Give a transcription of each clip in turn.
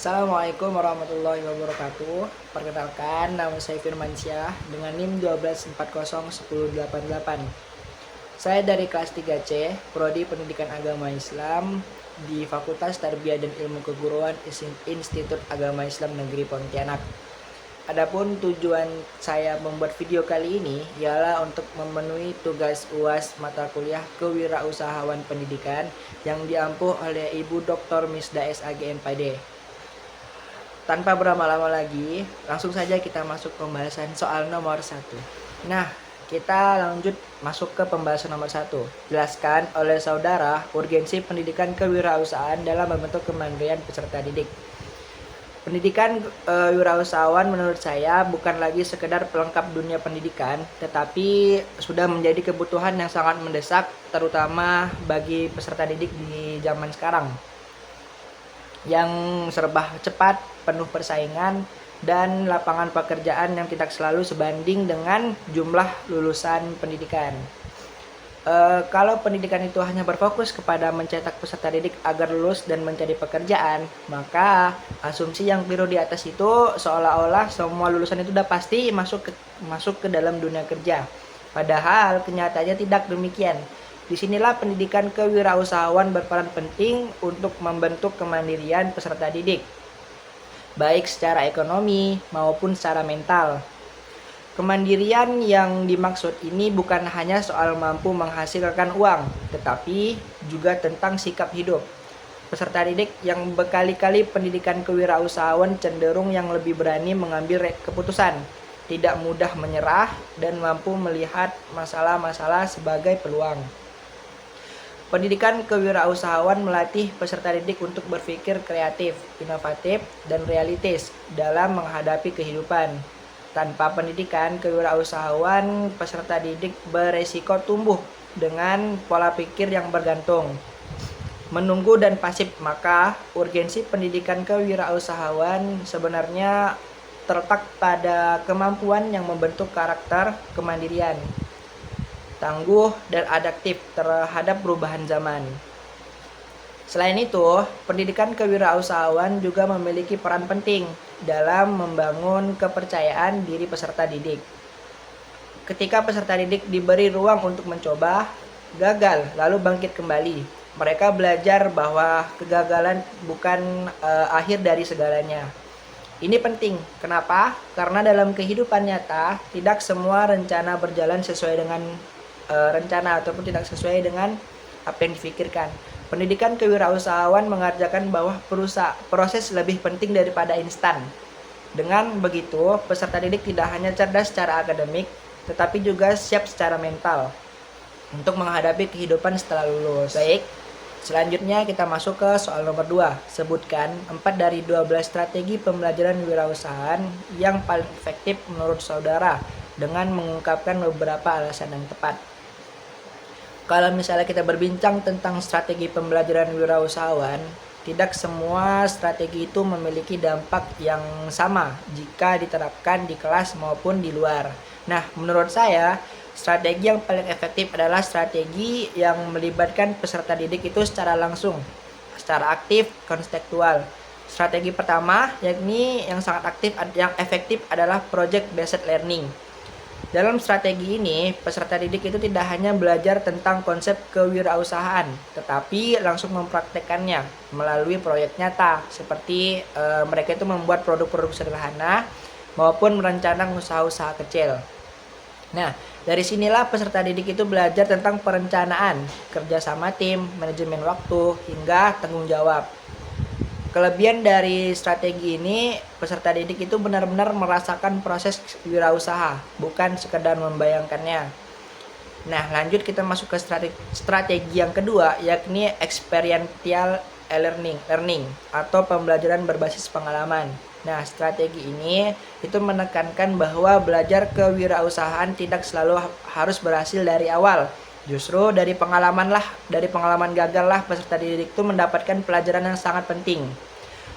Assalamualaikum warahmatullahi wabarakatuh. Perkenalkan, nama saya Firmansyah dengan NIM 12401088. Saya dari kelas 3C, Prodi Pendidikan Agama Islam di Fakultas Tarbiyah dan Ilmu Keguruan Institut Agama Islam Negeri Pontianak. Adapun tujuan saya membuat video kali ini ialah untuk memenuhi tugas UAS mata kuliah Kewirausahaan Pendidikan yang diampuh oleh Ibu Dr. Misda SAG MPD. Tanpa berlama-lama lagi, langsung saja kita masuk pembahasan soal nomor 1. Nah, kita lanjut masuk ke pembahasan nomor 1. Jelaskan oleh saudara urgensi pendidikan kewirausahaan dalam membentuk kemandirian peserta didik. Pendidikan wirausahawan menurut saya bukan lagi sekedar pelengkap dunia pendidikan, tetapi sudah menjadi kebutuhan yang sangat mendesak, terutama bagi peserta didik di zaman sekarang yang serba cepat, penuh persaingan, dan lapangan pekerjaan yang tidak selalu sebanding dengan jumlah lulusan pendidikan. Kalau pendidikan itu hanya berfokus kepada mencetak peserta didik agar lulus dan mencari pekerjaan, maka asumsi yang keliru di atas itu seolah-olah semua lulusan itu sudah pasti masuk ke dalam dunia kerja. Padahal kenyataannya tidak demikian. Disinilah pendidikan kewirausahaan berperan penting untuk membentuk kemandirian peserta didik, baik secara ekonomi maupun secara mental. Kemandirian yang dimaksud ini bukan hanya soal mampu menghasilkan uang, tetapi juga tentang sikap hidup. Peserta didik yang berkali-kali pendidikan kewirausahaan cenderung yang lebih berani mengambil keputusan, tidak mudah menyerah, dan mampu melihat masalah-masalah sebagai peluang. Pendidikan kewirausahaan melatih peserta didik untuk berpikir kreatif, inovatif, dan realistis dalam menghadapi kehidupan. Tanpa pendidikan kewirausahaan, peserta didik beresiko tumbuh dengan pola pikir yang bergantung, menunggu dan pasif. Maka urgensi pendidikan kewirausahaan sebenarnya terletak pada kemampuan yang membentuk karakter kemandirian, tangguh, dan adaptif terhadap perubahan zaman. Selain itu, pendidikan kewirausahaan juga memiliki peran penting dalam membangun kepercayaan diri peserta didik. Ketika peserta didik diberi ruang untuk mencoba, gagal, lalu bangkit kembali, mereka belajar bahwa kegagalan bukan akhir dari segalanya. Ini penting. Kenapa? Karena dalam kehidupan nyata, tidak semua rencana berjalan sesuai dengan rencana ataupun tidak sesuai dengan apa yang dipikirkan. Pendidikan kewirausahaan mengajarkan bahwa proses lebih penting daripada instan. Dengan begitu, peserta didik tidak hanya cerdas secara akademik, tetapi juga siap secara mental untuk menghadapi kehidupan setelah lulus. Baik, selanjutnya kita masuk ke soal nomor 2. Sebutkan 4 dari 12 strategi pembelajaran wirausahaan yang paling efektif menurut saudara dengan mengungkapkan beberapa alasan yang tepat. Kalau misalnya kita berbincang tentang strategi pembelajaran wirausahaan, tidak semua strategi itu memiliki dampak yang sama jika diterapkan di kelas maupun di luar. Nah, menurut saya, strategi yang paling efektif adalah strategi yang melibatkan peserta didik itu secara langsung, secara aktif, konstekstual. Strategi pertama, yakni yang sangat aktif, yang efektif adalah project based learning. Dalam strategi ini, peserta didik itu tidak hanya belajar tentang konsep kewirausahaan, tetapi langsung mempraktekannya melalui proyek nyata, seperti mereka itu membuat produk-produk sederhana maupun merencanakan usaha-usaha kecil. Nah, dari sinilah peserta didik itu belajar tentang perencanaan, kerjasama tim, manajemen waktu, hingga tanggung jawab. Kelebihan dari strategi ini, peserta didik itu benar-benar merasakan proses wirausaha, bukan sekedar membayangkannya. Nah, lanjut kita masuk ke strategi yang kedua, yakni experiential learning atau pembelajaran berbasis pengalaman. Nah, strategi ini itu menekankan bahwa belajar kewirausahaan tidak selalu harus berhasil dari awal. Justru dari pengalaman gagal lah peserta didik itu mendapatkan pelajaran yang sangat penting.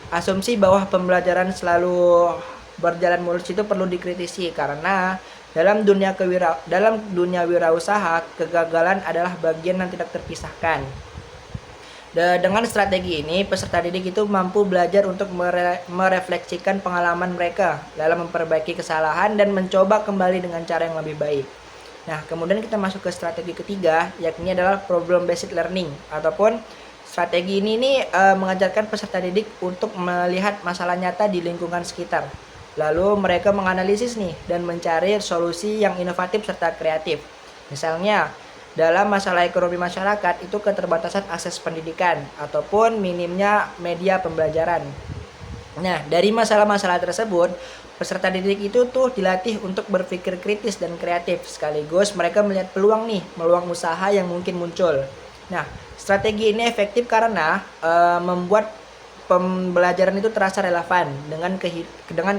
Asumsi bahwa pembelajaran selalu berjalan mulus itu perlu dikritisi, karena dalam dunia wirausaha, kegagalan adalah bagian yang tidak terpisahkan. Dengan strategi ini, peserta didik itu mampu belajar untuk merefleksikan pengalaman mereka dalam memperbaiki kesalahan dan mencoba kembali dengan cara yang lebih baik. Nah, kemudian kita masuk ke strategi ketiga, yakni adalah problem based learning, ataupun strategi ini mengajarkan peserta didik untuk melihat masalah nyata di lingkungan sekitar. Lalu mereka menganalisis dan mencari solusi yang inovatif serta kreatif. Misalnya, dalam masalah ekonomi masyarakat itu keterbatasan akses pendidikan ataupun minimnya media pembelajaran. Nah, dari masalah-masalah tersebut, peserta didik itu dilatih untuk berpikir kritis dan kreatif, sekaligus mereka melihat peluang usaha yang mungkin muncul. Nah, strategi ini efektif karena membuat pembelajaran itu terasa relevan dengan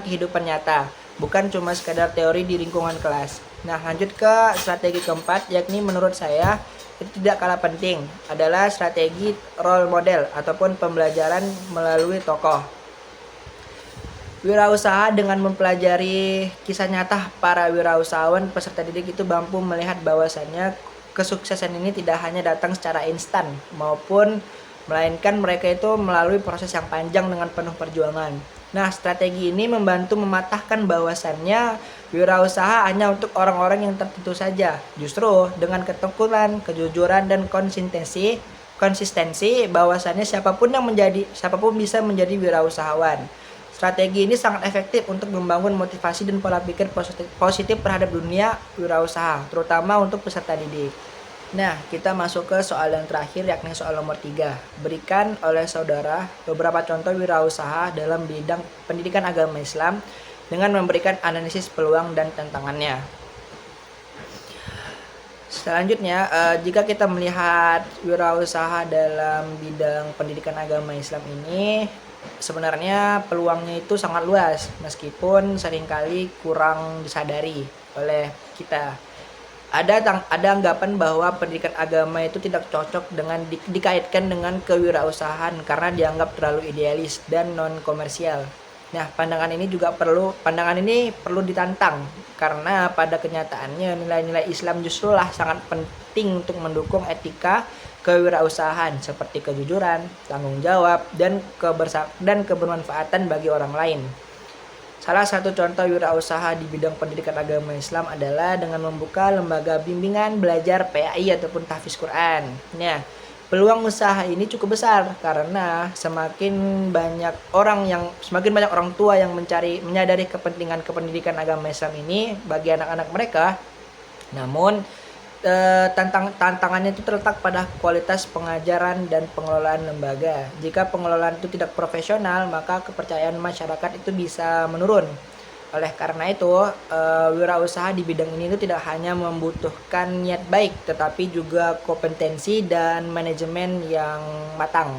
kehidupan nyata, bukan cuma sekadar teori di lingkungan kelas. Nah, lanjut ke strategi keempat, yakni menurut saya itu tidak kalah penting, adalah strategi role model ataupun pembelajaran melalui tokoh. Wirausaha dengan mempelajari kisah nyata para wirausahawan, peserta didik itu mampu melihat bahwasannya kesuksesan ini tidak hanya datang secara instan, melainkan mereka itu melalui proses yang panjang dengan penuh perjuangan. Nah, strategi ini membantu mematahkan bahwasannya wirausaha hanya untuk orang-orang yang tertentu saja. Justru dengan ketekunan, kejujuran, dan konsistensi bahwasannya siapapun bisa menjadi wirausahawan. Strategi ini sangat efektif untuk membangun motivasi dan pola pikir positif terhadap dunia wirausaha, terutama untuk peserta didik. Nah, kita masuk ke soal yang terakhir, yakni soal nomor 3. Berikan oleh saudara beberapa contoh wirausaha dalam bidang pendidikan agama Islam dengan memberikan analisis peluang dan tantangannya. Selanjutnya, jika kita melihat wirausaha dalam bidang pendidikan agama Islam ini, sebenarnya peluangnya itu sangat luas, meskipun seringkali kurang disadari oleh kita. Ada anggapan bahwa pendidikan agama itu tidak cocok dengan dikaitkan dengan kewirausahaan karena dianggap terlalu idealis dan non komersial. Nah, pandangan ini perlu ditantang karena pada kenyataannya nilai-nilai Islam justru sangat penting untuk mendukung etika kewirausahaan seperti kejujuran, tanggung jawab, dan kebermanfaatan bagi orang lain. Salah satu contoh wirausaha di bidang pendidikan agama Islam adalah dengan membuka lembaga bimbingan belajar PAI ataupun tahfiz Quran. Nah, peluang usaha ini cukup besar karena semakin banyak orang tua yang menyadari kepentingan kependidikan agama Islam ini bagi anak-anak mereka. Namun tantangannya itu terletak pada kualitas pengajaran dan pengelolaan lembaga. Jika pengelolaan itu tidak profesional, maka kepercayaan masyarakat itu bisa menurun. Oleh karena itu, wirausaha di bidang ini itu tidak hanya membutuhkan niat baik, tetapi juga kompetensi dan manajemen yang matang.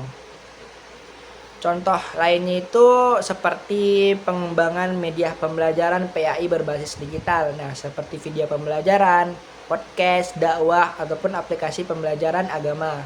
Contoh lainnya itu seperti pengembangan media pembelajaran PAI berbasis digital. Nah, seperti video pembelajaran, podcast, dakwah, ataupun aplikasi pembelajaran agama.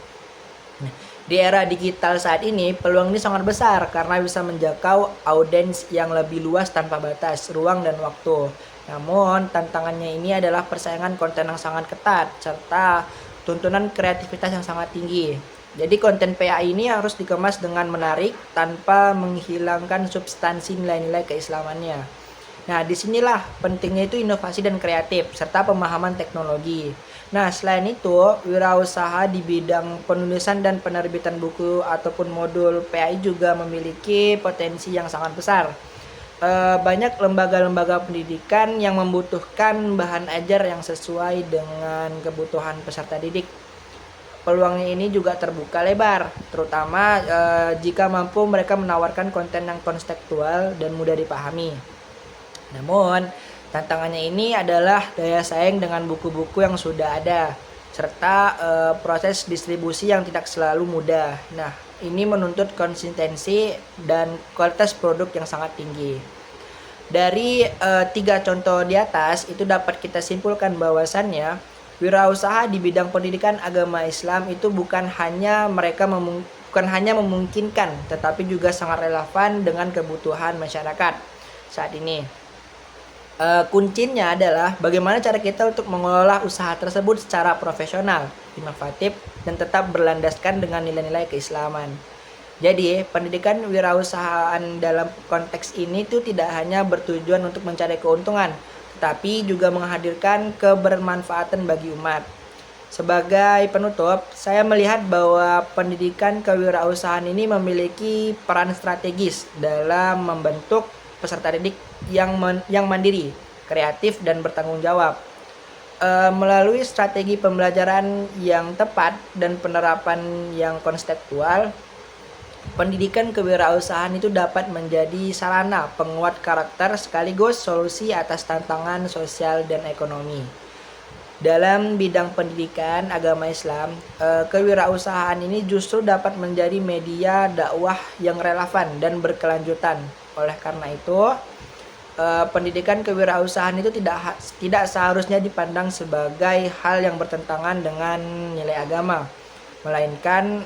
Nah, di era digital saat ini, peluang ini sangat besar karena bisa menjangkau audiens yang lebih luas tanpa batas, ruang, dan waktu. Namun, tantangannya ini adalah persaingan konten yang sangat ketat, serta tuntunan kreativitas yang sangat tinggi. Jadi, konten PAI ini harus dikemas dengan menarik tanpa menghilangkan substansi nilai-nilai keislamannya. Nah, disinilah pentingnya itu inovasi dan kreatif, serta pemahaman teknologi. Nah, selain itu, wirausaha di bidang penulisan dan penerbitan buku ataupun modul PAI juga memiliki potensi yang sangat besar. Banyak lembaga-lembaga pendidikan yang membutuhkan bahan ajar yang sesuai dengan kebutuhan peserta didik. Peluangnya ini juga terbuka lebar, terutama jika mampu mereka menawarkan konten yang konstekstual dan mudah dipahami. Namun, tantangannya ini adalah daya saing dengan buku-buku yang sudah ada, serta proses distribusi yang tidak selalu mudah. Nah, ini menuntut konsistensi dan kualitas produk yang sangat tinggi. Dari 3 contoh di atas, itu dapat kita simpulkan bahwasannya wirausaha di bidang pendidikan agama Islam itu bukan hanya memungkinkan, tetapi juga sangat relevan dengan kebutuhan masyarakat saat ini. Kuncinya adalah bagaimana cara kita untuk mengelola usaha tersebut secara profesional, inovatif, dan tetap berlandaskan dengan nilai-nilai keislaman. Jadi, pendidikan wirausahaan dalam konteks ini tuh tidak hanya bertujuan untuk mencari keuntungan, tetapi juga menghadirkan kebermanfaatan bagi umat. Sebagai penutup, saya melihat bahwa pendidikan kewirausahaan ini memiliki peran strategis dalam membentuk peserta didik yang mandiri, kreatif, dan bertanggung jawab. Melalui strategi pembelajaran yang tepat dan penerapan yang konseptual, pendidikan kewirausahaan itu dapat menjadi sarana penguat karakter sekaligus solusi atas tantangan sosial dan ekonomi. Dalam bidang pendidikan agama Islam, kewirausahaan ini justru dapat menjadi media dakwah yang relevan dan berkelanjutan. Oleh karena itu, pendidikan kewirausahaan itu tidak seharusnya dipandang sebagai hal yang bertentangan dengan nilai agama, melainkan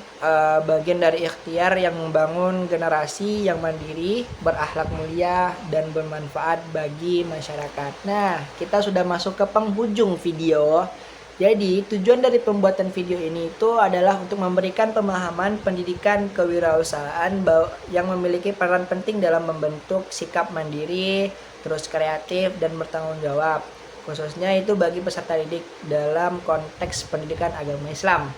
bagian dari ikhtiar yang membangun generasi yang mandiri, berakhlak mulia, dan bermanfaat bagi masyarakat. Nah, kita sudah masuk ke penghujung video. Jadi, tujuan dari pembuatan video ini itu adalah untuk memberikan pemahaman pendidikan kewirausahaan yang memiliki peran penting dalam membentuk sikap mandiri, terus kreatif, dan bertanggung jawab. Khususnya itu bagi peserta didik dalam konteks pendidikan agama Islam.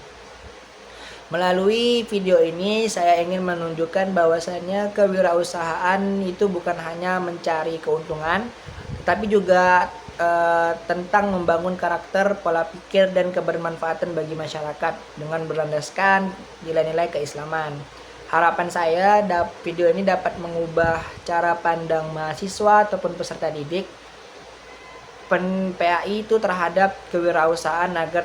Melalui video ini saya ingin menunjukkan bahwasannya kewirausahaan itu bukan hanya mencari keuntungan, tetapi juga tentang membangun karakter, pola pikir, dan kebermanfaatan bagi masyarakat dengan berlandaskan nilai-nilai keislaman. Harapan saya video ini dapat mengubah cara pandang mahasiswa ataupun peserta didik PAI itu terhadap kewirausahaan agar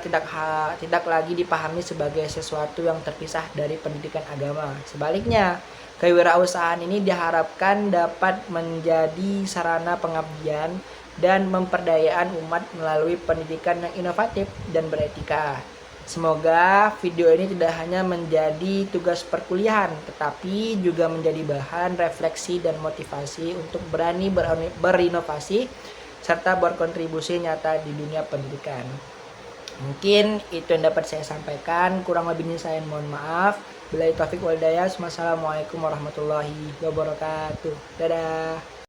tidak lagi dipahami sebagai sesuatu yang terpisah dari pendidikan agama. Sebaliknya, kewirausahaan ini diharapkan dapat menjadi sarana pengabdian dan memperdayaan umat melalui pendidikan yang inovatif dan beretika. Semoga video ini tidak hanya menjadi tugas perkuliahan, tetapi juga menjadi bahan refleksi dan motivasi untuk berani berinovasi serta berkontribusi nyata di dunia pendidikan. Mungkin itu yang dapat saya sampaikan. Kurang lebihnya saya mohon maaf. Billahi taufik wal hidayah. Wassalamualaikum warahmatullahi wabarakatuh. Dadah.